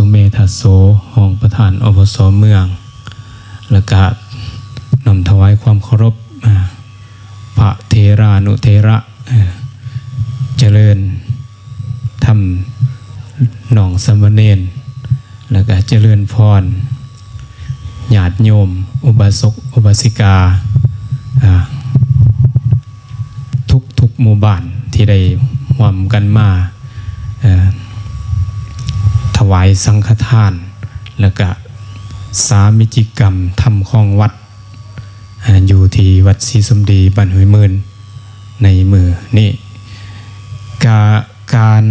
สุเมธาโสห้องประธานอบส.เมืองและก็นำถวายความเคารพพระเทรานุเทระเจริญธรรมหนองสมณเณรแล้วก็เจริญพรญาติโยมอุบาสกอุบาสิกาทุกหมู่บ้านที่ได้ร่วมกันมาถวายสังฆทานแล้วก็สามิจิกรรมทำของวัดอยู่ที่วัดศรีสมดีบ้านห้วยมื่นในมือนี่การ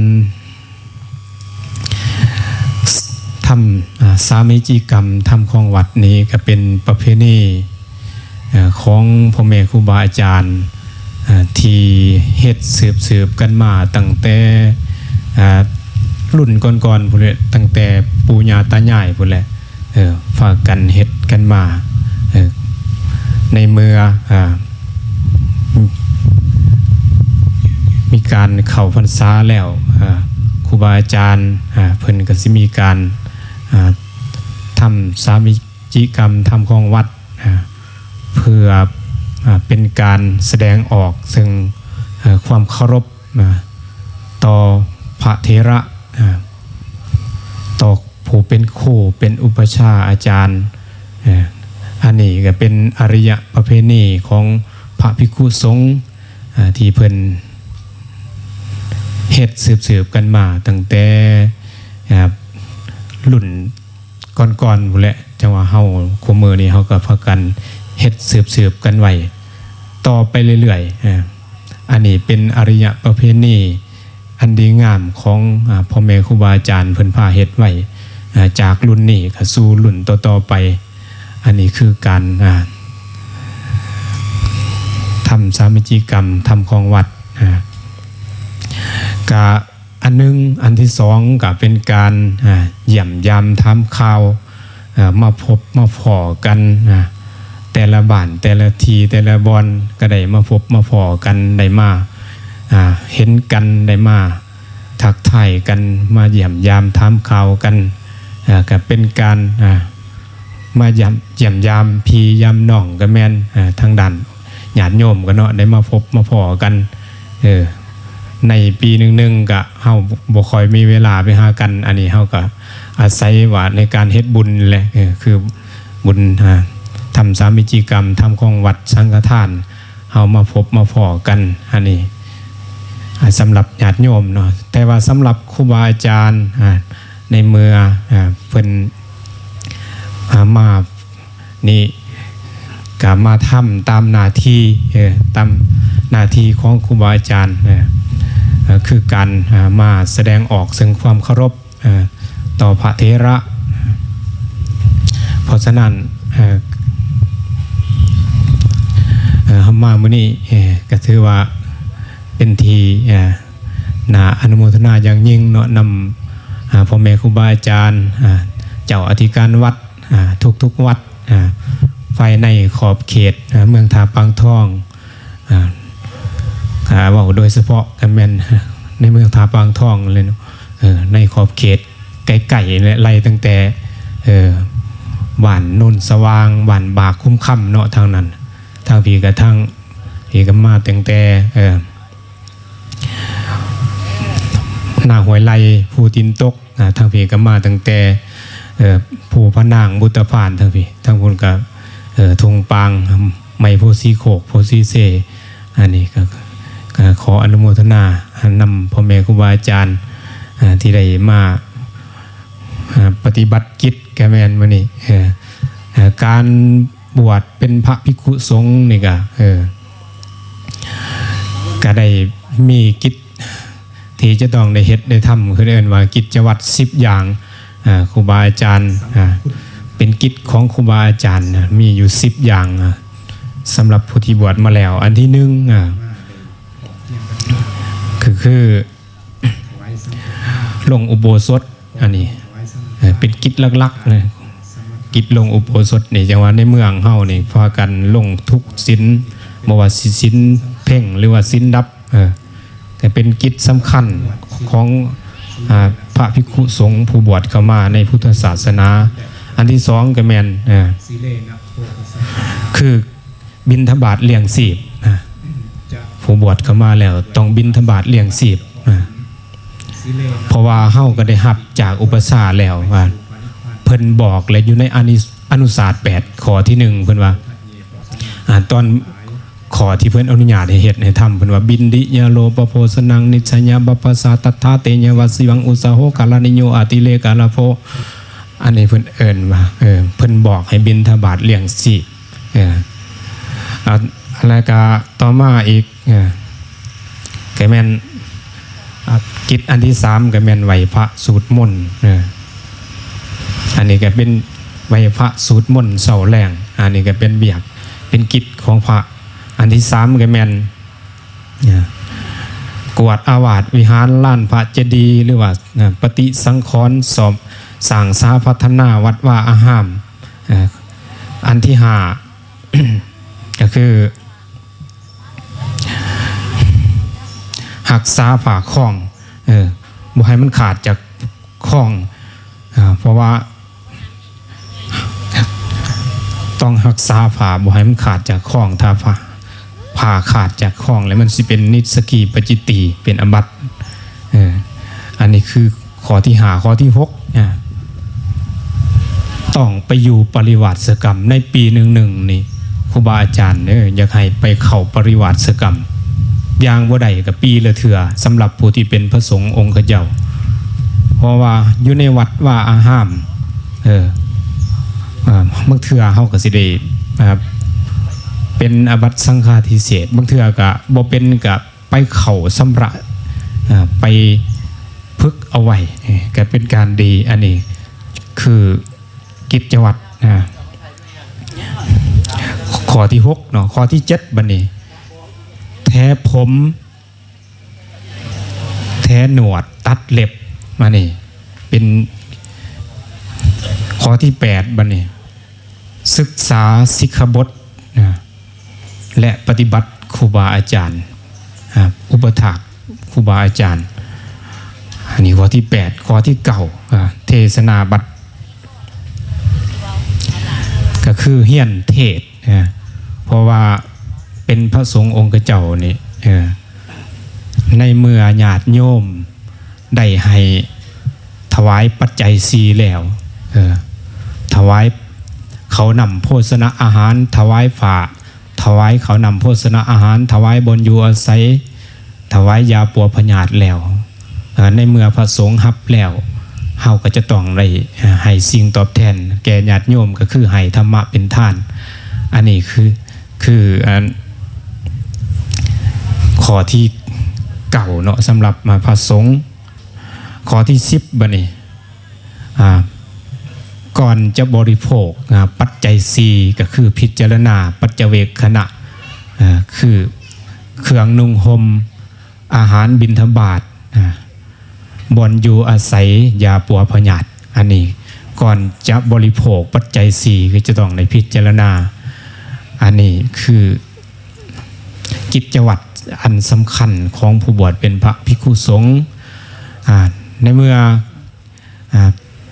ทำสามิจิกรรมทำของวัดนี้ก็เป็นประเพณีของพ่อแม่ครูบาอาจารย์ที่เฮ็ดสืบกันมาตั้งแต่รุ่นก่อนๆพุ่นแหละตั้งแต่ปู่ย่าตายายพุ่นแหละฝากกันเฮ็ดกันมาในเมื่อมีการเข้าพรรษาแล้วครูบาอาจารย์เพิ่นก็สิมีการทำสามิจิกรรมทำของวัดเพื่อเป็นการแสดงออกซึ่งความเคารพต่อพระเถระต่อผู้เป็นครูเป็นอุปชฌาย์อาจารย์อันนี้ก็เป็นอริยประเพณีของพระภิกขุสงฆ์ที่เพิ่นเฮ็ดสืบกันมาตั้งแต่รุ่นก่อนๆพุ่นแหละจังว่าเฮาคุมื้อนี้เฮาก็พากันเฮ็ดสืบกันไว้ต่อไปเรื่อยๆอันนี้เป็นอริยประเพณีอันดีงามของพ่อแม่ครูบาอาจารย์เพิ่นพาเฮ็ดไว้จากรุ่นนี้ก็สู่รุ่นต่อๆไปอันนี้คือการทำสามิจิกรรมทำของวัดก็อันนึงอันที่สองก็เป็นการเยี่ยมยามทำข่าวมาพบมาพอกันแต่ละบ้านแต่ละทีแต่ละบอนก็ได้มาพบมาพอกันได้มาเห็นกันได้มาทักทายกันมาเยี่ยมยามทำข่าวกันก็เป็นการมาเยี่ยมยามพี่ยามน้องก็แม่นทางด้านญาติโยมก็เนาะได้มาพบมาพอกันในปีหนึ่งก็เฮาบ่ค่อยมีเวลาไปหากันอันนี้เฮาก็อาศัยว่าในการเฮ็ดบุญแหละคือบุญทำสามิจิกรรมทำของวัดสังฆทานเฮามาพบมาพอกันอันนี้สำหรับญาติโยมเนาะแต่ว่าสำหรับครูบาอาจารย์ในเมื่อเพิ่นมานี่ก็มาทำตามหน้าที่ตามหน้าที่ของครูบาอาจารย์คือการมาแสดงออกซึ่งความเคารพต่อพระเถระเพราะฉะนั้นมามื้อนี้ก็ถือว่าเป็นทีน่าอนุโมทนาอย่างยิ่งเนาะนำพ่อแม่ครูบาอาจารย์เจ้าอธิการวัดทุกวัดภายในขอบเขตเมืองทาปังทองว่าโดยเฉพาะกันแม่นในเมืองทาปังทองเลยเนาะในขอบเขตไก่ไล่ตั้งแต่บ้านโนนสว่างบ้านบากคุ้มค่ำเนาะทางนั้นทางพี่กับทางพี่ก็มาตั้งแต่หน้าห้วยไล่ภูตินตกทางพี่ก็มาตั้งแต่ภูพะนางบุตรพานทางพี่ทางคนกับทงปางไม้โพสีโขกโพสีเซอันนี้ก็ขออนุโมทนานำพ่อแม่ครูบาอาจารย์ที่ได้มาปฏิบัติกิจแก่แม่นมื้อนี้การบวชเป็นพระภิกขุสงฆ์นี่ก็ได้มีกิจที่จะต้องได้เฮ็ดได้ทำคือเรียกว่ากิจวัตร10อย่างครูบาอาจารย์เป็นกิจของครูบาอาจารย์มีอยู่10อย่างสำหรับผู้ที่บวชมาแล้วอันที่1คือลงอุโบสถอันนี้เป็นกิจหลักๆเลยกิจลงอุโบสถนี่จังว่าในเมืองเฮานี่พากันลงทุกศีลบ่ว่าศีลเพ่งหรือว่าศีลดับแต่เป็นกิจสำคัญของพ พระภิกษุสงฆ์ผู้บวชเข้ามาในพุทธศาสนา อันที่สองก็แม่นคือบิณฑบาตเลี้ยงชีพผู้บวชเข้ามาแล้วต้องบิณฑบาตเลี้ยงชีพเพราะว่าเฮาก็ได้รับจากอุปสาแล้วว่าเพิ่นบอกเลยอยู่ในอนุศาสตร์8ข้อที่1เพิ่นว่าตอนขอที่เพิ่นอนุญาตให้เฮ็ดให้ทำเพิ่นว่าบินดิยาโลปโพสนังนิชยาบัพพสาตัทธาเตญวัสิวังอุสาโหกาลนิโยอาติเลกาลาโพอันนี้เพิ่นเอิ้นว่าเพิ่นบอกให้บิณฑบาตเลี้ยงชีพอะไรก็ต่อมาอีกก็แม่นกิจอันที่3ก็แม่นไหวพระสูตรมนต์อันนี้ก็เป็นไหวพระสูตรมนต์เช้าแลงอันนี้ก็เป็นเบียกเป็นกิจของพระอันที่3ก็แม่นกวาดอาวาสวิหารล้านพระเจดีย์หรือว่าปฏิสังขรณ์สอบสร้างสาพัฒนาวัดว่าอาหามอันที่5 ก็คือหักษาผ่าคล้องบ่ให้มันขาดจากคล้องเพราะว่าต้องหักษาผ่าบ่ให้มันขาดจากคล้องถ้าผ่าขาดจากคล้องแล้วมันสิเป็นนิสกีปจิตติเป็นอบัติอันนี้คือข้อที่5ข้อที่6ต้องไปอยู่ปริวาสกรรมในปีหนึ่งนี่ครูบาอาจารย์อยากให้ไปเข้าปริวาสกรรมอย่างบ่ได้กับปีละเถื่อสำหรับผู้ที่เป็นพระสงฆ์องค์เจ้าเพราะว่าอยู่ในวัดว่าอาหามบางเถื่อเฮาก็สิได้เป็นอบัตสังฆาทิเศษบางเถื่อก็บ่เป็นก็ไปเข้าสำระไปพึกเอาไว้ก็เป็นการดีอันนี้คือกิจวัตรข้อที่6เนาะข้อที่7บัดนี้แท้ผมแท้หนวดตัดเล็บมานี่เป็นข้อที่8บัดนี้ศึกษาสิกขาบทและปฏิบัติครูบาอาจารย์อุปถากครูบาอาจารย์อันนี้ข้อที่8ข้อที่9เทศนาบัตรก็คือเฮียนเทศเพราะว่าเป็นพระสงฆ์องค์เจ้านี่ในเมื่อญาติโยมได้ให้ถวายปัจจัย4แล้วถวายเขานำโภชนะอาหารถวายฝ่าถวายเขานำโภชนะอาหารถวายบนอยู่อาศัยถวายยาปัวพญาธิแล้วในเมื่อพระสงฆ์รับแล้วเฮาก็จะต้องได้ให้สิ่งตอบแทนแก่ญาติโยมก็คือให้ธรรมะเป็นทานอันนี้คือข้อที่เก่าเนาะสำหรับพระสงฆ์ข้อที่10บัดนี้ก่อนจะบริโภคปัจจัย4ก็คือพิจารณาปัจเจเวคขณะคือเครื่องนุ่งห่มอาหารบิณฑบาตบ่อนอยู่อาศัยยาปัวพญาธิอันนี้ก่อนจะบริโภคปัจจัย4คือจะต้องในพิจารณาอันนี้คือกิจวัตรอันสำคัญของผู้บวชเป็นพระภิกษุสงฆ์ในเมื่อ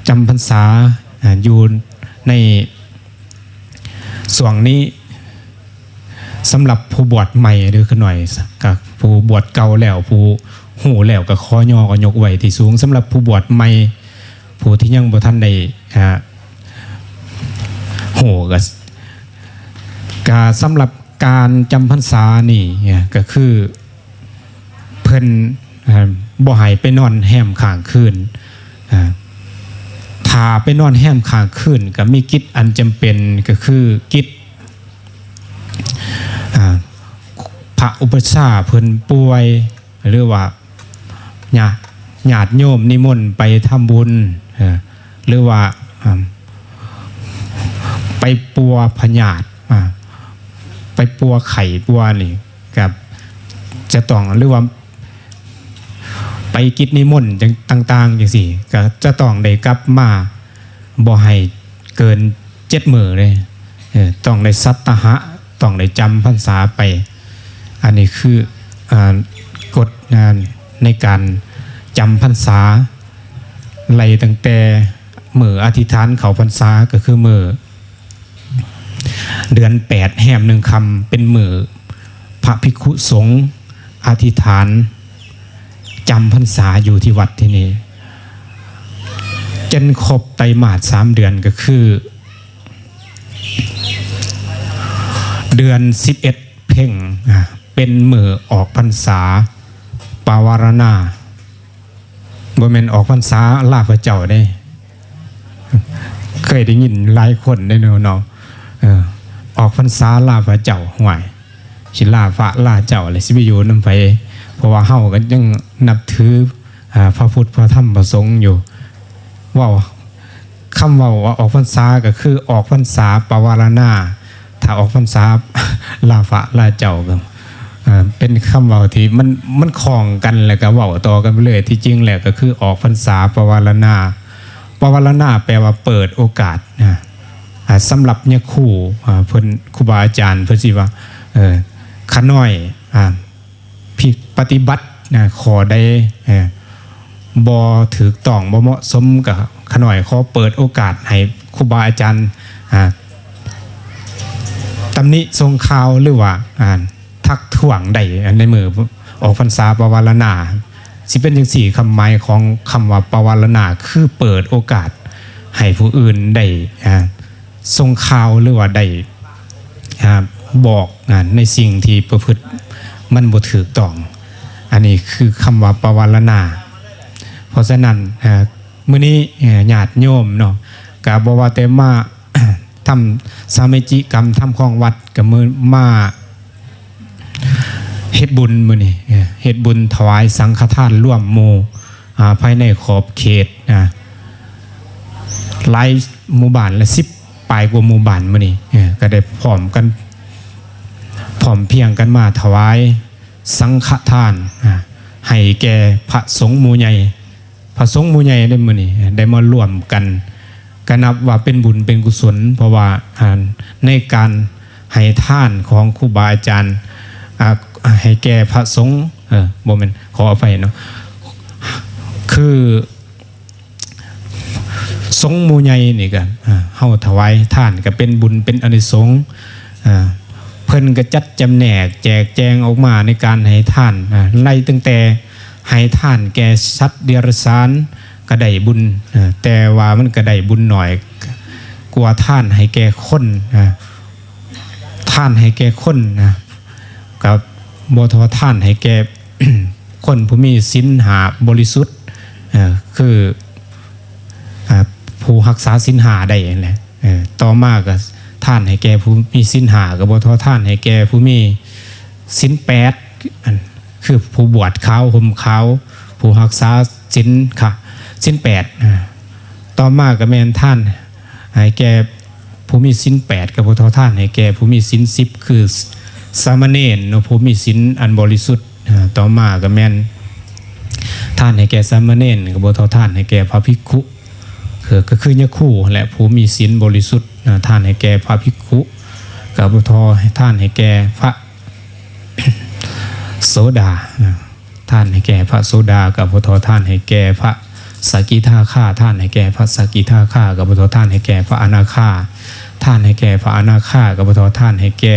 จำพรรษาอยู่ในส่วนนี้สำหรับผู้บวชใหม่หรือขน่อยกับผู้บวชเก่าแล้วผู้หูแล้วกับข้อย่อก็ยกไว้ที่สูงสำหรับผู้บวชใหม่ผู้ที่ยังบ่ทันได้หูก็สำหรับการจำพรรษานี่ก็คือเพิ่นบ่ให้ไปนอนแหมข้างคืนถ้าไปนอนแหมข้างคืนก็มีกิจอันจำเป็นก็คือกิจพระอุปชาเพิ่นป่วยหรือว่าญาติโยมนิมนต์ไปทำบุญหรือว่าไปปัวพญาธิไปปัวไข่ปัวนี่กับจะต้องหรือว่าไปกิจนิมนต์ต่างๆอย่างสี่ก็จะต้องได้กลับมาบ่ให้เกิน7 มื้อเลยต้องได้สัตตหะต้องได้จำพรรษาไปอันนี้คือกฎในการจำพรรษา ไล่ตั้งแต่มื้ออธิษฐานเข้าพรรษาก็คือมื้อเดือน8แห่ม1ค่ำเป็นมื้อพระภิกขุสงฆ์อธิษฐานจำพรรษาอยู่ที่วัดที่นี่จนครบไตรมาส3เดือนก็คือเดือน11เพ่งเป็นมื้อออกพรรษาปาวารณาบ่แม่นออกพรรษาลาพระเจ้าได้เคยได้ยินหลายคนได้เนาะออกพรรษาลาพระเจ้าห่วยสิลาพระลาเจ้าอะไรสิไปอยู่นำไผเพราะว่าเฮาก็ยังนับถือพระพุทธพระธรรมพระสงฆ์อยู่เว้าคำเว้าว่าออกพรรษาก็คือออกพรรษาปวารณาถ้าออกพรรษาลาพระลาเจ้าก็เป็นคำเว้าที่มันคล้องกันแล้วก็เว้าต่อกันไปเลยที่จริงแล้วก็คือออกพรรษาปวารณาปวารณาแปลว่าเปิดโอกาสสำหรับเนี่ยครูเพิ่นครูบาอาจารย์เพิ่นสิว่าขาน้อยปฏิบัติขอได้บ่ถูกต้องบ่เหมาะสมกับขาน้อยขอเปิดโอกาสให้ครูบาอาจารย์ตำหนิทรงข่าวหรือว่าทักท้วงได้ในมือออกพรรษาปวารณาสิเป็นจังซี่คำหมายของคำว่าปวารณาคือเปิดโอกาสให้ผู้อื่นได้ทรงข่าวหรือว่าได้บอกในสิ่งที่ประพฤติมันบ่ถูกต้องอันนี้คือคำว่าปวารณาเพราะฉะนั้นมื้อนี้ญาติโยมเนาะก็บ่ว่าแต่มา ทำสามัจจิกรรมทำของวัดก็มื้อมาเฮ็ดบุญมื้อนี้เฮ็ดบุญถวายสังฆทานร่วมหมู่ภายในขอบเขตหลายหมู่บ้านละ10ปลายกว่าหมู่บ้านมื้อนี้ก็ได้พร้อมเพียงกันมาถวายสังฆทานให้แก่พระสงฆ์หมู่ใหญ่พระสงฆ์หมู่ใหญ่ได้มื้อนี้ได้มาร่วมกันก็นับว่าเป็นบุญเป็นกุศลเพราะว่าในการให้ทานของครูบาอาจารย์ให้แก่พระสงฆ์บ่แม่นขออภัยเนาะคือสงฆ์หมู่ใหญ่นี่ก็เฮาถวายทานก็เป็นบุญเป็นอานิสงส์เพิ่นก็จัดจำแนกแจกแจงออกมาในการให้ทานไล่ตั้งแต่ให้ทานแก่สัตว์เดรัจฉานก็ได้บุญแต่ว่ามันก็ได้บุญหน่อยกว่าทานให้แก่คนทานให้แก่คนกับบ่ทอทานให้แก่ คนผู้มีศีลหาบริสุทธิ์คือผู้รักษาศีลหาได้นั่นแหละต่อมาก็ท่านให้แก่ผู้มีศีลหาก็บ่ทอท่านให้แก่ผู้มีศีล8คือผู้บวชขาวห่มขาวผู้รักษาศีลค่ะศีล8ต่อมาก็แม่นท่านให้แก่ผู้มีศีล8ก็บ่ทอท่านให้แก่ผู้มีศีล10คือสามเณรผู้มีศีลอันบริสุทธิ์ต่อมาก็แม่นท่านให้แก่สามเณรก็บ่ทอท่านให้แก่พระภิกขุก็คือเนี่ยคู่และผู้มีศีลบริสุทธิ์ท่านให้แก่พระภิกขุกับบ่ทอให้ท่านให้แก่พระ โสดาท่านให้แก่พระโสดากับบ่ทอท่านให้แก่พระสกิทาคาท่านให้แก่พระสกิทาคากับบ่ทอท่านให้แก่พระอนาคาท่านให้แก่พระอนาคากับบ่ทอท่านให้แก่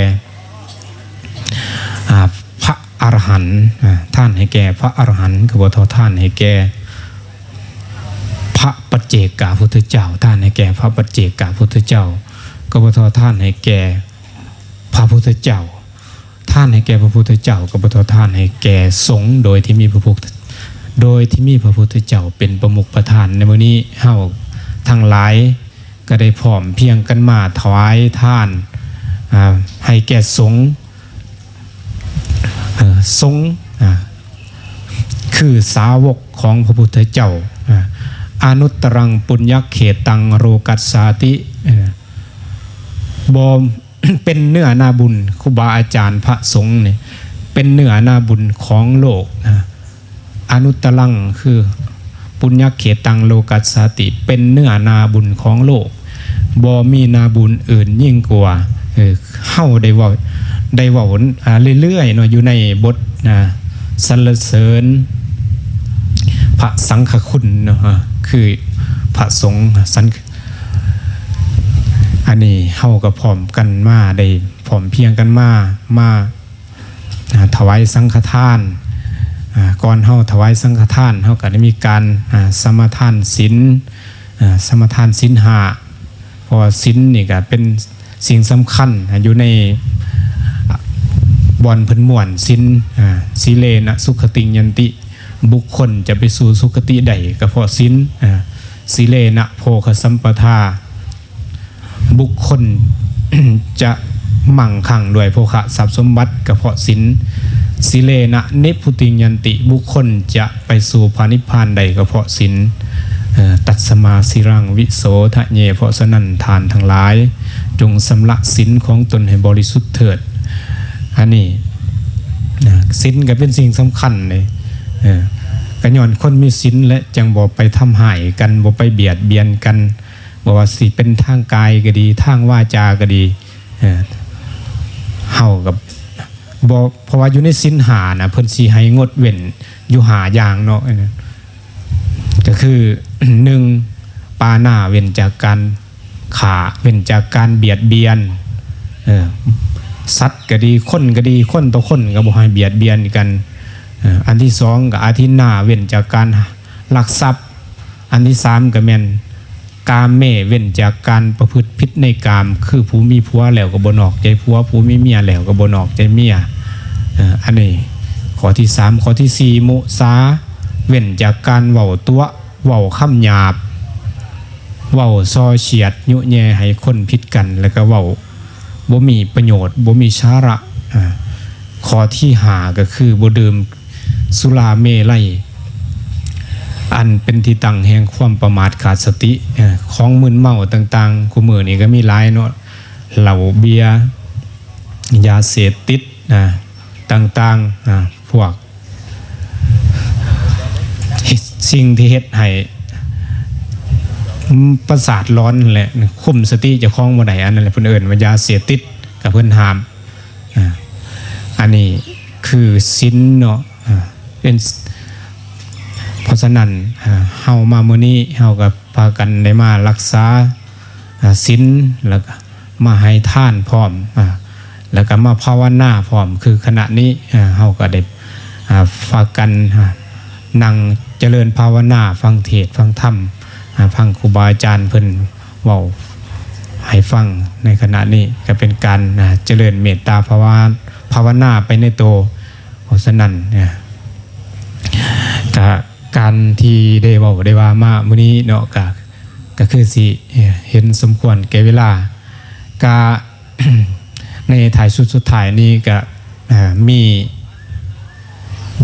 พระอรหันต์ท่านให้แก่พระอรหันต์กับบ่ทอท่านให้แก่พระปัจเจกพุทธเจ้าท่านให้แก่พระปัจเจกพุทธเจ้าก็บ่ทอท่านให้แก่พระพุทธเจ้าท่านให้แก่พระพุทธเจ้าก็บ่ทอท่านให้แก่สงฆ์โดยที่มีพระพุทธเจ้าเป็นประมุขประธานในมื้อนี้เฮาทั้งหลายก็ได้พร้อมเพียงกันมาถวายทานให้แก่สงฆ์คือสาวกของพระพุทธเจ้าอนุตตรังปุญญเขตังโรกัสสาติบ่เป็นเนื้อนาบุญครูบาอาจารย์พระสงฆ์เนี่ยเป็นเนื้อนาบุญของโลกอนุตตรังคือปุญญเขตังโลกัสสาติเป็นเนื้อนาบุญของโลกบ่มีนาบุญอื่นยิ่งกว่าเฮาได้เว้าเรื่อยๆเนาะอยู่ในบทสรรเสริญพระสังฆคุณเนาะค คือพระสงฆ์สันอันนี้เฮากับพร้อมกันมาได้พร้อมเพียงกันมาถวายสังฆทานก่อนเฮาถวายสังฆทานเฮาก็ได้มีการสมทานศีลสมทานศีลห้าเพราะศีลนี่ก็เป็นสิ่งสำคัญอยู่ในบอนเพิ่นม่วนศีลสีเลนะสุขติยันติบุคคลจะไปสู่สุคติใดก็เพราะศีลสีเลนะโภคสัมปทาบุคคล จะมั่งคั่งด้วยโภคะทรัพย์สมบัติก็เพราะศีลสีเลนะเนพุติยันติบุคคลจะไปสู่พระนิพพานใดก็เพราะศีลตัดสมาสิรังวิโสทะเยเพราะฉะนั้นทานทั้งหลายจงสำละศีลของตนให้บริสุทธิ์เถิดอันนี้ศีลก็เป็นสิ่งสำคัญเลยก็ย้อนคนมีศีลและจังบ่ไปทำหายกันบ่ไปเบียดเบียนกันบ่ว่าสิเป็นทางกายก็ดีทางวาจาก็ดีเฮากับบ่เพราะว่าอยู่ในศีลห้านะเพิ่นสิให้งดเว้นอยู่5อย่างเนาะก็คือ 1. ปาหน้าเว้นจากการฆ่าเว้นจากการเบียดเบียนสัตว์ก็ดีคนก็ดีคนต่อคนก็บ่ให้เบียดเบียนกันอันที่2ก็อาทินนาเว้นจากการลักทรัพย์อันที่3ก็แม่นกามเมเว้นจากการประพฤติผิดในกามคือผู้มีผัวแล้วก็บ่นอกใจผัวผู้มีเมียแล้วก็บ่นอกใจเมียอันนี้ข้อที่3ข้อที่4มุสาเว้นจากการเว้าตัวเว้าคำหยาบเว้าส่อเฉียดยุแยให้คนผิดกันแล้วก็เว้าบ่มีประโยชน์บ่มีสาระข้อที่5ก็คือบ่ดื่มสุราเมลัยอันเป็นที่ตั้งแห่งความประมาทขาดสติของมึนเมาต่างๆคู่มือนี่ก็มีหลายเนาะเหล้าเบียร์ยาเสพติดต่างๆพวกสิ่งที่เฮ็ดให้ประสาทร้อนแหละคุมสติเจ้าของบ่ได้อันนั้นแหละเพิ่นเอิ้นว่ายาเสพติดกับเพิ่นห้ามอันนี้คือศีลเนาะเป็นเพราะฉะนั้นเฮามามื้อนี้เฮาก็พากันได้มารักษาศีลแล้วก็มาให้ทานพร้อมแล้วก็มาภาวนาพร้อมคือขณะนี้เฮาก็ได้ฝากกันนั่งเจริญภาวนาฟังเทศน์ฟังธรรมฟังครูบาอาจารย์เพิ่นเว้าให้ฟังในขณะนี้ก็เป็นการเจริญเมตตาภาวนาไปในตัวเพราะฉะนั้นการที่ได้เว้าได้ว่ามามื้อนี้เนาะก็คือสิเห็นสมควรแก่เวลาก็ ในถ่ายสุดท้ายนี้ก็มี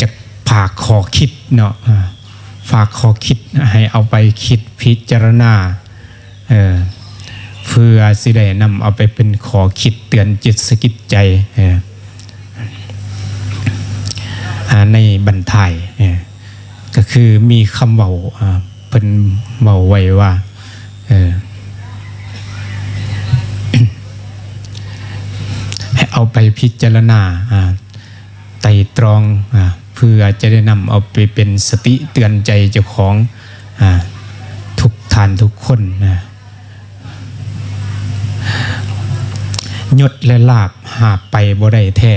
จากฝากขอคิดเนาะฝากขอคิดให้เอาไปคิดพิจารณาเพื่อสิได้นำเอาไปเป็นขอคิดเตือนจิตสะกิดใจในบรรทายก็คือมีคำเว้าเพิ่นเว้าไว้ว่าให้เอาไปพิจารณาไตร่ตรองเพื่อจะได้นำเอาไปเป็นสติเตือนใจเจ้าของทุกท่านทุกคนยศและลาภหาไปบ่ได้แท้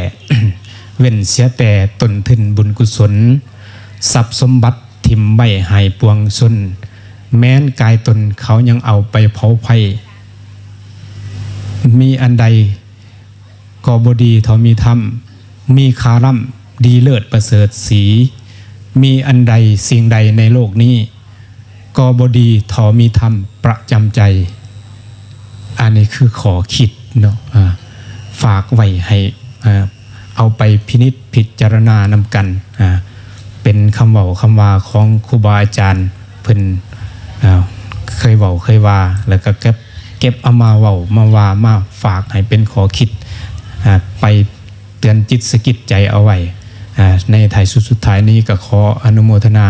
เว้นเสียแต่ตนทึนบุญกุศลทรัพย์สมบัติทิมใบหายปวงชนแม้นกายตนเขายังเอาไปเผาไฟมีอันใดก็บ่ดีเท่ามีธรรมมีคาร่ำดีเลิศประเสริฐสีมีอันใดสิ่งใดในโลกนี้ก็บ่ดีเท่ามีธรรมประจำใจอันนี้คือขอคิดเนาะฝากไว้ให้เอาไปพินิจพิจารณานำกันเป็นคำเว้าคำว่าของครูบาอาจารย์เพิ่นเคยเว้าเคยว่าแล้วก็เก็บเอามาเว้ามาว่ามาฝากให้เป็นขอคิดไปเตือนจิตสะกิดใจเอาไว้ในถ่ายสุดท้ายนี้ก็ขออนุโมทนา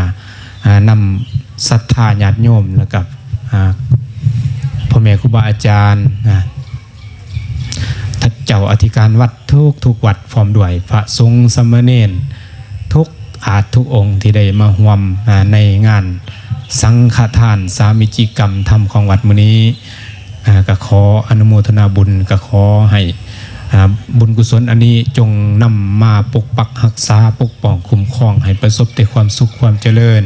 นำศรัทธาญาติโยมแล้วกับพ่อแม่ครูบาอาจารย์ท่านเจ้าอธิการวัดทุกวัดพร้อมด้วยพระสงฆ์สามเณรทุกอาจทุกองค์ที่ได้มาร่วมในงาน สังฆทานสามิจิกรรมธรรมของวัดมื้อนี้ก็ขออนุโมทนาบุญก็ขอให้บุญกุศลอันนี้จงนำมาปกปักรักษาปกป้องคุ้มครองให้ประสบแต่ความสุขความเจริญ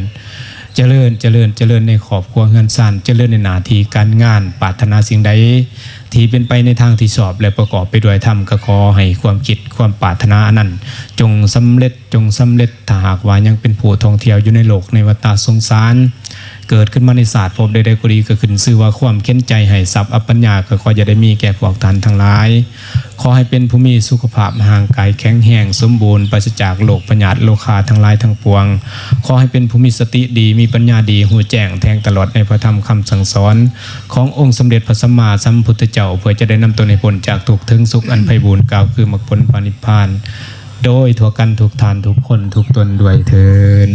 ในครอบครัวเงินซ่านเจริญในหน้าที่การงานปรารถนาสิ่งใดที่เป็นไปในทางที่ชอบและประกอบไปด้วยธรรมก็ขอให้ความคิดความปรารถนาอันนั้นจงสำเร็จถ้าหากว่ายังเป็นผู้ท่องเที่ยวอยู่ในโลกในวัฏสงสารเกิดขึ้นมาในศาสตร์พบใดๆก็ดีก็ขึ้นชื่อว่าความเข้นใจให้ทรัพย์อัปปัญญาก็ขอจะได้มีแก่พวกท่านทั้งหลายขอให้เป็นผู้มีสุขภาพห่างกายแข็งแรงสมบูรณ์ปราศจากโรคพยาธิโรคาทั้งหลายทั้งปวงขอให้เป็นผู้มีสติดีมีปัญญาดีหูแจ้งแทงตลอดในพระธรรมคำสั่งสอนขององค์สมเด็จพระสัมมาสัมพุทธเจ้าเพื่อจะได้นำตนให้พ้นจากทุกข์ถึงสุขอันไพบูลย์กล่าวคือมรรคผลนิพพานโดยทั่วกันทุกทานทุกคนทุกตนด้วยเถิด